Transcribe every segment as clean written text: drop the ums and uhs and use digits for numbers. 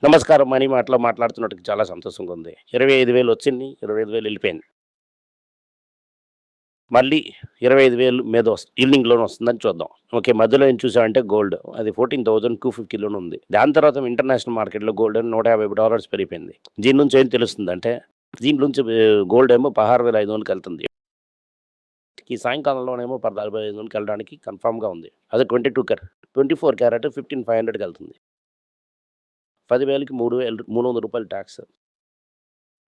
నమస్కారం. మనీ మాటలో మాట్లాడుతున్నట్టుగా చాలా సంతోషంగా ఉంది. 25,000 వచ్చింది. 25,000 వెళ్ళిపోయింది. మళ్ళీ 25,000 మీద ఈవినింగ్‌లోనే వస్తుందని చూద్దాం. ఓకే. మధ్యలో ఏం చూసామంటే గోల్డ్. అది 14,250లోనే ఉంది. దాని తర్వాత ఇంటర్నేషనల్ మార్కెట్‌లో గోల్డ్ $150 పెరిగిపోయింది. దీని నుంచి ఏం తెలుస్తుందంటే, దీని నుంచి గోల్డ్ ఏమో 16,500కెళ్తుంది. ఈ సాయంకాలంలోనేమో 14,500కెళ్ళడానికి కన్ఫర్మ్‌గా ఉంది. అదే 24 క్యారెట్ 15,500కెళ్తుంది. 10,000కి $300 టాక్స్.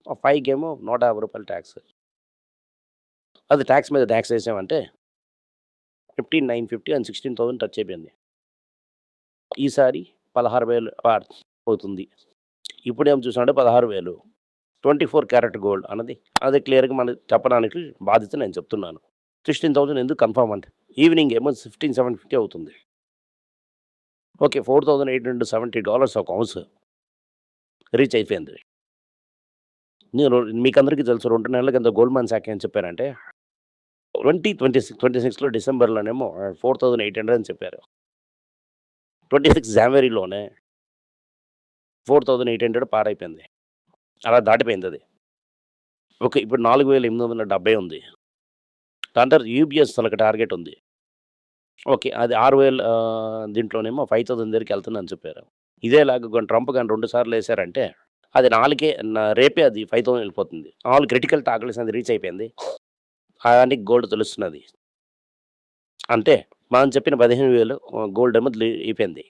ఆ 5కేమో $150 టాక్స్. అది టాక్స్ మీద టాక్స్ ఏసామంటే 15,950 అండ్ 16,000 టచ్ అయిపోయింది. ఈసారి 16,000 అవుతుంది. ఇప్పుడేమో చూసామంటే 16,000 24 క్యారెట్ గోల్డ్ అన్నది అది క్లియర్‌గా మనకి చెప్పడానికి బాధ్యత నేను చెప్తున్నాను. 16,000 ఎందుకు కన్ఫర్మ్ అంటే ఈవినింగ్ ఏమో 15,750 అవుతుంది. ఓకే. $4,870 ఒక ఔన్స్ రీచ్ అయిపోయింది. నేను మీకందరికీ తెలుసు 2 నెలల కింద గోల్డ్‌మాన్ సాక్ ఏం చెప్పారంటే 26 డిసెంబర్‌లోనేమో 4,800 అని చెప్పారు. 26 జనవరిలోనే 4,800 పారైపోయింది. అలా దాటిపోయిందది. ఓకే. ఇప్పుడు 4,870 ఉంది. దాని తర్వాత యూబీఎస్ వాళ్ళకి టార్గెట్ ఉంది. ఓకే. అది 6,000 దీంట్లోనేమో 5,000 దగ్గరికెళ్తుందని చెప్పారు. ఇదేలాగా ట్రంప్ గాని 2 సార్లు ఏసారంటే అది 4కే రేపే అది 5,000 ఎళ్ళిపోతుంది. 4 క్రిటికల్ టార్గెట్స్ అది రీచ్ అయిపోయింది. ఆయనకి గోల్డ్ తెలుస్తున్నది. అంటే మనం చెప్పిన 15,000 గోల్డ్ ఏమో అయిపోయింది.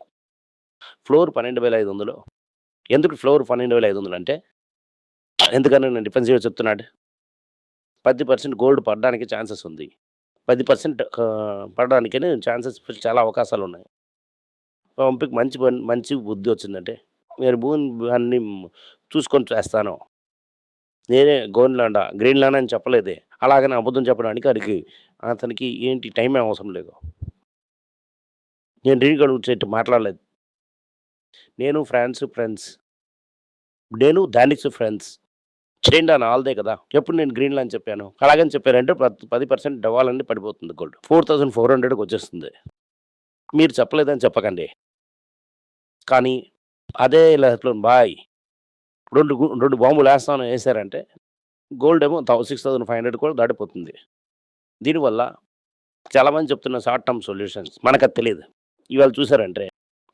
ఫ్లోర్ 12,500 ఎందుకు ఫ్లోర్ 12,500 అంటే ఎందుకని నేను డిఫెన్సివ్‌గా చెప్తున్నాడు. 10% గోల్డ్ పడడానికి ఛాన్సెస్ ఉంది. 10% పడడానికని ఛాన్సెస్ చాలా అవకాశాలున్నాయి. ట్రంప్‌కి మంచి బుద్ధి వచ్చిందంటే, నేను భూమిని అన్నీ చూసుకొని చేస్తాను. నేనే గ్రీన్‌లాండ్ అని చెప్పలేదే. అలాగని అబద్ధం చెప్పడానికి అతనికి ఏంటి టైం ఏం అవసరం లేదు. నేను రీగడుగుచేట్టు మాట్లాడలేదు. నేను ఫ్రెండ్స్. నేను దానిక్స్ ఫ్రెండ్స్. చేంజ్ ఆన్ ఆల్‌దే కదా! ఎప్పుడు నేను గ్రీన్‌లాండ్ చెప్పాను. అలాగని చెప్పారంటే 10% డవాలన్నీ పడిపోతుంది గోల్డ్. 4,400కొచ్చేస్తుంది. మీరు చెప్పలేదని చెప్పకండి. కానీ అదే లెక్కలో 2 బాంబులేస్తాను ఏసారంటే గోల్డ్ ఏమో 6,500 కూడా దాటిపోతుంది. దీనివల్ల చాలామంది చెప్తున్న షార్ట్ టర్మ్ సొల్యూషన్స్ మనకది తెలీదు. ఇవాళ చూసారంటే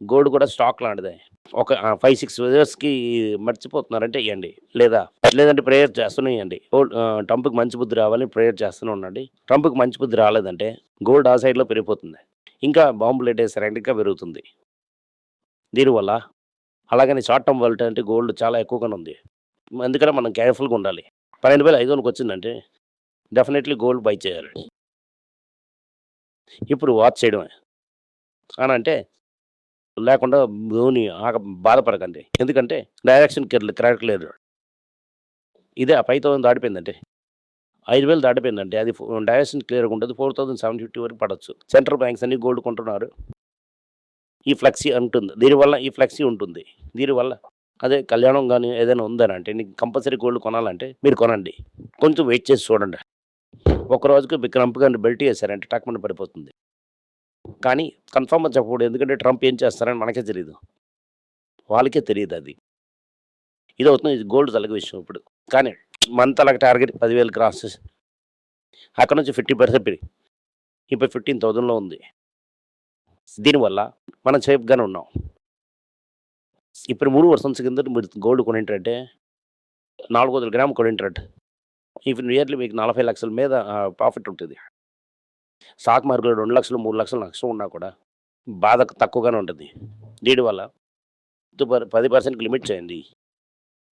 గోల్డ్ కూడా స్టాక్ లాంటిదే. ఒక 5, 6 ఇయర్స్‌కి మర్చిపోతున్నారంటే ఇయ్యండి. లేదంటే ప్రేయర్ చేస్తూనే ఇయ్యండి. ట్రంప్‌కి మంచి బుద్ధి రావాలని ప్రేయర్ చేస్తూనే ఉండండి. ట్రంప్‌కి మంచి బుద్ధి రాలేదంటే గోల్డ్ ఆ సైడ్‌లో పెరిగిపోతుంది. ఇంకా బాంబులెట్టేసారంటే ఇంకా పెరుగుతుంది. దీనివల్ల అలాగని షార్ట్ టర్మ్ వాలటాలిటీ గోల్డ్ చాలా ఎక్కువగానే ఉంది. అందుకనే మనం కేర్‌ఫుల్‌గా ఉండాలి. 12,500కొచ్చిందంటే డెఫినైట్‌లీ గోల్డ్ బై చేయాలి. ఇప్పుడు వాచ్ చేయడమే. అనంటే లేకుండా భూమిని బాధపడకండి. ఎందుకంటే డైరెక్షన్ కరెక్ట్ లేదు. ఇదే ఆ 5,000 దాటిపోయిందంటే 5,000 దాటిపోయిందంటే అది డైరెక్షన్ క్లియర్‌గా ఉంటది. 4,750 వరకు పడొచ్చు. సెంట్రల్ బ్యాంక్స్ అన్ని గోల్డ్ కొంటున్నారు. ఈ ఫ్లెక్సీ ఉంటుంది. దీనివల్ల ఈ ఫ్లెక్సీ ఉంటుంది. దీనివల్ల అదే కళ్యాణం గాని ఏదైనా ఉందనంటే నీకు కంపల్సరీ గోల్డ్ కొనాలంటే మీరు కొనండి. కొంచెం వెయిట్ చేసి చూడండి. ఒక రోజుకి ట్రంప్ గారిని బెల్ట్ చేసారంటే టక్‌మని పడిపోతుంది. కానీ కన్ఫర్మ్‌గా చెప్పకూడదు. ఎందుకంటే ట్రంప్ ఏం చేస్తారని మనకే తెలీదు. వాళ్ళకే తెలీదది. ఇదవుతుంది. ఇది గోల్డ్ తలక విషయం ఇప్పుడు. కానీ మన తలక టార్గెట్ 10,000 క్రాస్ చేసి అక్కడి నుంచి 50% పెరిగి ఇప్పుడు 15,000లో ఉంది. దీనివల్ల మనం సేఫ్‌గానే ఉన్నాం. ఇప్పుడు 3 వర్షన్స్ కిందట మీరు గోల్డ్ కొనేంటంటే 400 గ్రాములు కొనేంటంటే ఇప్పుడు నియర్లీ మీకు 40,00,000 మీద ప్రాఫిట్ ఉంటది. స్టాక్ మార్కెట్‌లో 2,00,000, 3,00,000 నష్టం ఉన్నా కూడా బాధ తక్కువగానే ఉంటది. దీనివల్ల 10% లిమిట్ చేయండి.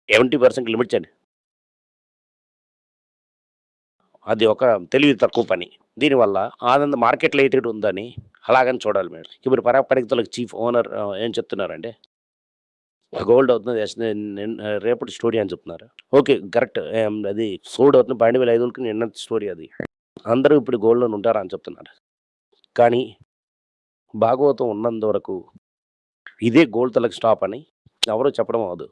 70% లిమిట్ చేయండి. అది ఒక తెలివి తక్కువ పని. దీనివల్ల ఆనంద్ మార్కెట్‌లో ఎయిటెడ్ ఉందని అలాగని చూడాలి మీరు. ఇప్పుడు పరాగ్ పడిగతలకు చీఫ్ ఓనర్ ఏం చెప్తున్నారంటే గోల్డ్ అవుతుంది రేపటి స్టోరీ అని చెప్తున్నారు. ఓకే. కరెక్ట్. అది సోల్డ్ అవుతుంది 12,500కి నిన్నటి స్టోరీ అది. అందరూ ఇప్పుడు గోల్డ్‌లోనే ఉంటారా అని చెప్తున్నారు. కానీ భాగవతం ఉన్నంత వరకు ఇదే గోల్డ్ తలకి స్టాప్ అని ఎవరు చెప్పడం అవ్వదు.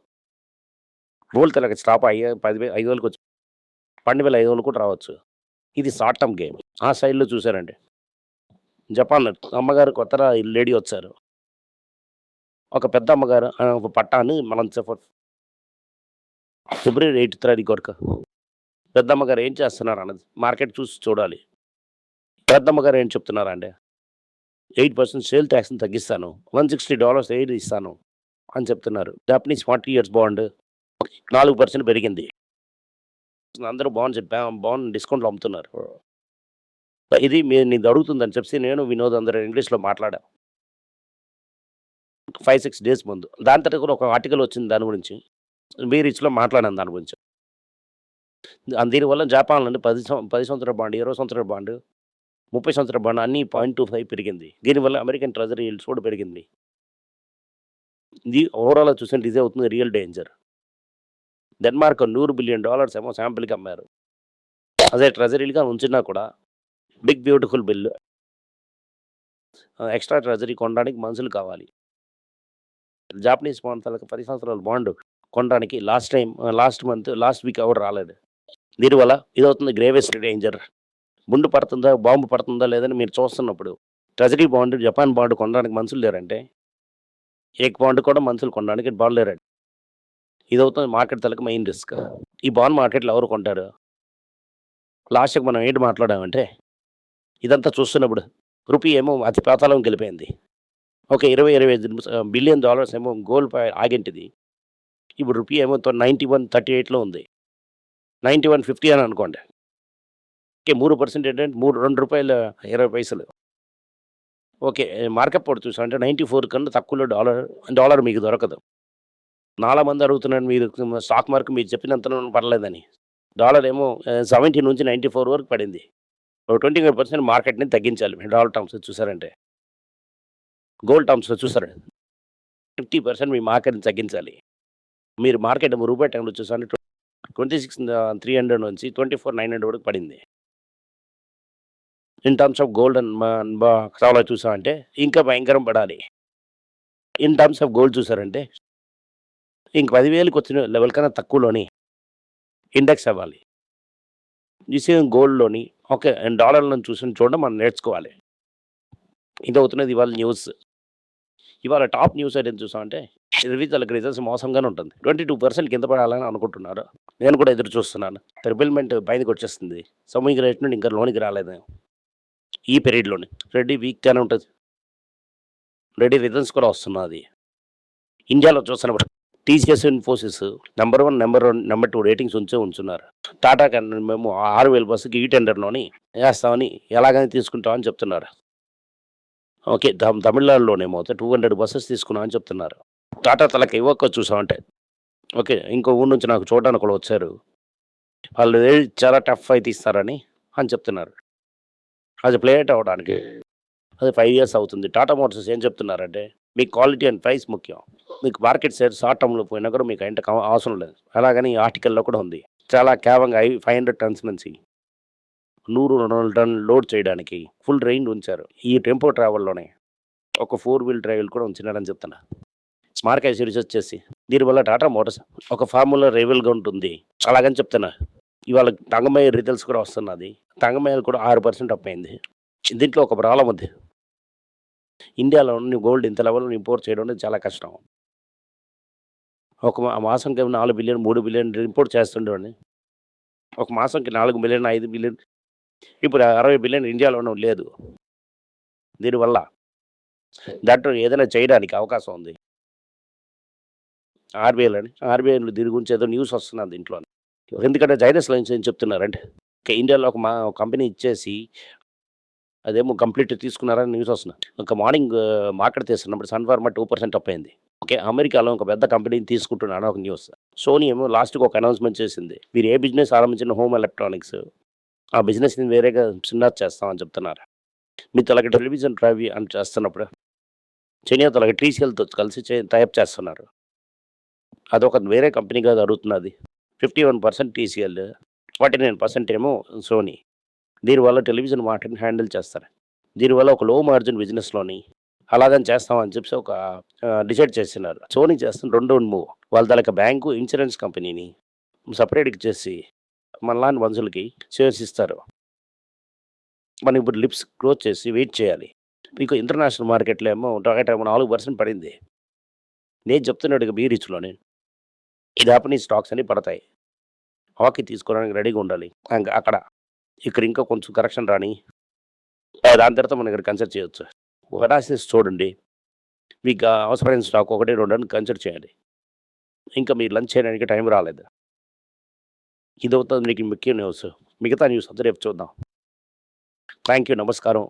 గోల్డ్ తలకి స్టాప్ 5,000కొచ్చి 12,500 కూడా రావచ్చు. ఇది షార్ట్ టర్మ్ గేమ్. ఆ సైడ్‌లో చూసారంటే జపాన్ అమ్మగారు కొత్తగా లేడీ వచ్చారు. ఒక పెద్ద అమ్మగారు ఒక పట్టాని మనం ఫిబ్రవరి 8 తారీఖు వరకు పెద్దమ్మగారు ఏం చేస్తున్నారు అన్నది మార్కెట్ చూసి చూడాలి. పెద్దమ్మగారు ఏం చెప్తున్నారంటే 8% సేల్ ట్యాక్స్‌ని తగ్గిస్తాను. $160 ఎయిడ్ ఇస్తాను అని చెప్తున్నారు. జాపనీస్ 40 ఇయర్స్ బాండ్ 4% పెరిగింది. అందరూ బాండ్ డిస్కౌంట్‌లో అమ్ముతున్నారు. ఇది నీది అడుగుతుందని చెప్పేసి నేను వినోద్ అందరూ ఇంగ్లీష్‌లో మాట్లాడాం. 5, 6 డేస్ ముందు. దాని తర్వాత కూడా ఒక ఆర్టికల్ వచ్చింది దాని గురించి. బీ రిచ్‌లో మాట్లాడాను దాని గురించి. దీనివల్ల జపాన్‌లోని 10 సంవత్సరాల బాండ్, 20 సంవత్సరాల బాండ్, 30 సంవత్సరాల బాండ్ అన్నీ 0.25 పెరిగింది. దీనివల్ల అమెరికన్ ట్రెజరీ ఈల్డ్స్ కూడా పెరిగింది. ఇది ఓవరాల్‌గా చూస్తుంటే ఇదే అవుతుంది రియల్ డేంజర్. డెన్మార్క్ $100 బిలియన్ ఏమో శాంపిల్‌కి అమ్మారు. అదే ట్రెజరీలుగా ఉంచినా కూడా big beautiful bill. Extra treasury కొనడానికి మనుషులు కావాలి. జాపనీస్ బాండ్ 10 సంవత్సరాల బాండ్ కొనడానికి లాస్ట్ వీక్ ఎవరు రాలేదు. దీనివల్ల ఇదవుతుంది గ్రేవెస్ట్ డేంజర్. గుండు పడుతుందా, బాంబు పడుతుందా లేదని మీరు చూస్తున్నప్పుడు ట్రెజరీ బాండ్, జపాన్ బాండ్ కొనడానికి మనుషులు లేరంటే, బాండ్ కూడా మనుషులు కొనడానికి బాండ్ లేరండి. ఇదవుతుంది మార్కెట్ తలకు మెయిన్ రిస్క్. ఈ బాండ్ మార్కెట్‌లో ఎవరు కొంటారు? లాస్ట్‌కి మనం ఏంటి మాట్లాడామంటే, ఇదంతా చూస్తున్నప్పుడు రూపీ ఏమో అతి పాతాళంకి వెళ్ళిపోయింది. ఒక $25 బిలియన్ ఏమో గోల్డ్ ఆగింటిది. ఇప్పుడు రూపీ ఏమో 91.38లో ఉంది. 91.50 అని అనుకోండి. 3% ఏంటంటే $2.20. ఓకే. మార్కప్ కూడా చూసాం అంటే 94 కన్నా తక్కువలో డాలర్ మీకు దొరకదు. చాలా మంది అడుగుతున్నారు మీరు స్టాక్ మార్కెట్ మీరు చెప్పినంత పర్లేదని. డాలర్ ఏమో 70 నుంచి 94 వరకు పడింది. 25% మార్కెట్‌ని తగ్గించాలి డాలర్ టర్మ్స్‌లో చూసారంటే. గోల్డ్ టర్మ్స్‌లో చూసారా 50% మీ మార్కెట్‌ని తగ్గించాలి. మీరు మార్కెట్ రూపాయి టైంలో చూసారంటే 26,300 నుంచి 24,900 వరకు పడింది. In terms of gold and చాలా చూసామంటే ఇంకా భయంకరం పడాలి. ఇన్ టర్మ్స్ ఆఫ్ గోల్డ్ చూసారంటే ఇంక 10,000కి వచ్చిన లెవెల్ కన్నా తక్కువలోని ఇండెక్స్ అవ్వాలి. సేమ్ గోల్డ్‌లోని ఓకే. డాలర్‌లను చూడడం మనం నేర్చుకోవాలి. ఇదవుతున్నది ఇవాళ న్యూస్. ఇవాళ టాప్ న్యూస్ ఏంటని చూసామంటే వాళ్ళకి రిజల్ట్స్ మోసంగానే ఉంటుంది. 22% కింద పడాలని అనుకుంటున్నారు. నేను కూడా ఎదురు చూస్తున్నాను. రిబిల్మెంట్ బయటకు వచ్చేస్తుంది. సమ్మింగ్ రేట్ నుండి ఇంకా లోనికి రాలేదు. ఈ పీరియడ్‌లోని రెడ్డి వీక్‌గానే ఉంటుంది. రెడ్డి రిజల్ట్స్ కూడా వస్తున్నది. ఇండియాలో చూస్తున్నప్పుడు TCS, Infosys number 1, number 2 ratings ఉంచున్నారు. టాటా మేము 6,000 బస్సుకి ఈ టెండర్‌లోని వేస్తామని ఎలాగైనా తీసుకుంటామని చెప్తున్నారు. ఓకే. తమిళనాడులోనేమో 200 బసెస్ తీసుకున్నామని చెప్తున్నారు. టాటా తలకి ఇవ్వక చూసామంటే ఓకే. ఇంకో ఊరు నుంచి నాకు చూడడానికి కూడా వచ్చారు. వాళ్ళు చాలా టఫ్ ఫైట్ ఇస్తారని చెప్తున్నారు. అది ప్లే అవుట్ అవ్వడానికి అది 5 ఇయర్స్ అవుతుంది. టాటా మోటార్స్ ఏం చెప్తున్నారంటే మీకు క్వాలిటీ అండ్ ప్రైస్ ముఖ్యం. మీకు మార్కెట్ షేర్ షార్ట్ టర్మ్‌లో పోయినా కూడా మీకు అవసరం లేదు. అలాగని ఈ ఆర్టికల్‌లో కూడా ఉంది. చాలా కేవలంగా 500 టన్స్ నుంచి 100, 200 టన్నులు లోడ్ చేయడానికి ఫుల్ రేంజ్ ఉంచారు. ఈ టెంపో ట్రావెల్‌లోనే ఒక 4 వీల్ డ్రైవ్‌లు కూడా ఉంచినారని చెప్తున్నా. మార్కెట్ రీసెర్చ్ చేసి దీనివల్ల టాటా మోటార్స్ ఒక ఫార్ములా రైవల్‌గా ఉంటుంది. అలాగని చెప్తున్నా. ఇవాళ తంగమయ్య రిజల్ట్స్ కూడా వస్తున్నది. తంగమయ్యలు కూడా 6% అప్ అయింది. దీంట్లో ఒక ప్రాబ్లమ్ ఉంది. ఇండియాలో గోల్డ్ ఇంత లెవెల్‌లో ఇంపోర్ట్ చేయడం అనేది చాలా కష్టం. ఒక మాసంకి 4 బిలియన్, 3 బిలియన్ ఇంపోర్ట్ చేస్తుండేవాడిని. ఒక మాసంకి 4 బిలియన్, 5 బిలియన్ ఇప్పుడు 60 బిలియన్ ఇండియాలోనే లేదు. దీనివల్ల దాంట్లో ఏదైనా చేయడానికి అవకాశం ఉంది. ఆర్‌బీఐ దీని గురించి ఏదో న్యూస్ వస్తున్నది దీంట్లో. ఎందుకంటే జైడస్ లైన్స్ ఏం చెప్తున్నారంటే ఇండియాలో ఒక కంపెనీ ఇచ్చేసి అదేమో కంప్లీట్ తీసుకున్నారని న్యూస్ వస్తుంది. ఒక మార్నింగ్ మార్కెట్ తీస్తున్నప్పుడు సన్ ఫార్మా 2% అప్ అయింది. ఓకే. అమెరికాలో ఒక పెద్ద కంపెనీని తీసుకుంటున్నాను ఒక న్యూస్. సోనీ ఏమో లాస్ట్‌కి ఒక అనౌన్స్‌మెంట్ చేసింది. మీరు ఏ బిజినెస్ ఆరంభించిన హోమ్ ఎలక్ట్రానిక్స్ ఆ బిజినెస్‌ని వేరేగా చిన్నది చేస్తామని చెప్తున్నారు. మీ తలకి టెలివిజన్ డ్రైవ్ అని చేస్తున్నప్పుడు చైనా తలకి టీసీఎల్‌తో కలిసి టైఅప్ చేస్తున్నారు. అదొక వేరే కంపెనీ కాదు అడుగుతున్నది. 51% టీసీఎల్, 49% ఏమో సోనీ. దీనివల్ల టెలివిజన్ మార్కెట్‌ని హ్యాండిల్ చేస్తారు. దీనివల్ల ఒక లో మార్జిన్ బిజినెస్‌లోని అలాగని చేస్తామని చెప్పేసి ఒక డిసైడ్ చేస్తున్నారు. సోనీ చేస్తున్న 2 మూవ్. వాళ్ళ తాలూకా బ్యాంకు, ఇన్సూరెన్స్ కంపెనీని సెపరేట్‌గా చేసి మనలాంటి మనుషులకి షేర్స్ ఇస్తారు. మనం ఇప్పుడు లిప్స్ క్లోజ్ చేసి వెయిట్ చేయాలి. మీకు ఇంటర్నేషనల్ మార్కెట్‌లో ఏమో టొయోటా ఏమో 4% పడింది. నేను చెప్తున్నాడుగా బీ రిచ్‌లోనే. ఇది హ్యాపెన్ ఈ స్టాక్స్ అన్నీ పడతాయి. హాకీ తీసుకోవడానికి రెడీగా ఉండాలి. అక్కడ. ఇక్కడ ఇంకా కొంచెం కరెక్షన్ రాని దాని తర్వాత మనం ఇక్కడ కన్సిడర్ చేయొచ్చు. అనాలిసిస్ చూడండి. మీకు అవసరమైన స్టాక్ 1, 2 అని కన్సిడర్ చేయండి. ఇంకా మీరు లంచ్ చేయడానికి టైం రాలేదు. ఇదవుతుంది మీకు ముఖ్య న్యూస్. మిగతా న్యూస్ అంతా రేపు చూద్దాం. Thank you. నమస్కారం.